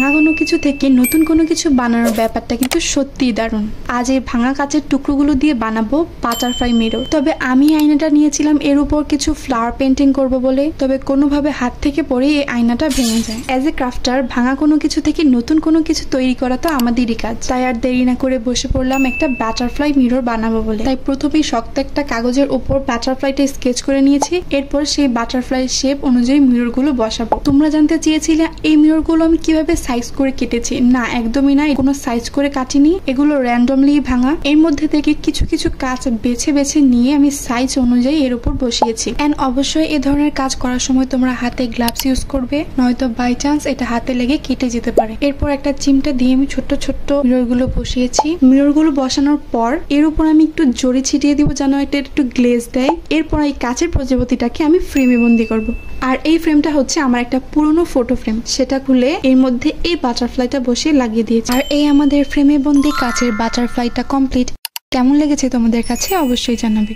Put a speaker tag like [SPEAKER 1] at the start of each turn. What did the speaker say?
[SPEAKER 1] ভাঙা কোনো কিছু থেকে নতুন কোনো কিছু বানানোর ব্যাপারটা কিন্তু সত্যিই দারুণ। আজ এই ভাঙা কাচের টুকরোগুলো দিয়ে বানাবো বাটারফ্লাই মিরর। তবে আমি আয়নাটা নিয়েছিলাম এর উপর কিছু ফ্লাওয়ার পেন্টিং করব বলে, তবে কোনোভাবে হাত থেকে পড়ে এই আয়নাটা ভেঙে যায়। অ্যাজ এ ক্রাফটার ভাঙা কোনো কিছু থেকে নতুন কোনো কিছু তৈরি করা তো আমাদেরই কাজ, তাই আর দেরি না করে বসে পড়লাম একটা বাটারফ্লাই মিরর বানাবো বলে। তাই প্রথমেই শক্ত একটা কাগজের উপর বাটারফ্লাইটা স্কেচ করে নিয়েছি। এরপর সেই বাটারফ্লাই শেপ অনুযায়ী মিররগুলো বসাবো। তোমরা জানতে চেয়েছিলে এই মিররগুলো আমি কিভাবে সাইজ করে কেটেছি। না, একদমই না, কোনো সাইজ করে কাটিনি, এগুলো র্যান্ডমলি ভাঙা। এর মধ্যে থেকে কিছু কিছু কাজ বেছে বেছে নিয়ে আমি সাইজ অনুযায়ী এর উপর বসিয়েছি। এন্ড অবশ্যই এ ধরনের কাজ করার সময় তোমরা হাতে গ্লাভস ইউজ করবে, নয়তো বাই চান্স এটা হাতে লেগে কেটে যেতে পারে। এরপর একটা চিমটা দিয়ে আমি ছোট্ট ছোট্ট মিররগুলো বসিয়েছি। মিররগুলো বসানোর পর এর উপর আমি একটু জড়ি ছিটিয়ে দিব যেন এটা একটু গ্লেজ দেয়। এরপর এই কাচের প্রজাপতিটাকে আমি ফ্রেমে বন্দি করব। আর এই ফ্রেমটা হচ্ছে আমার একটা পুরনো ফটো ফ্রেম, সেটা খুলে এর মধ্যে এই বাটারফ্লাইটা বসিয়ে লাগিয়ে দিয়েছি। আর এই আমাদের ফ্রেমে বন্দি কাচের বাটারফ্লাইটা কমপ্লিট। কেমন লেগেছে তোমাদের কাছে অবশ্যই জানাবে।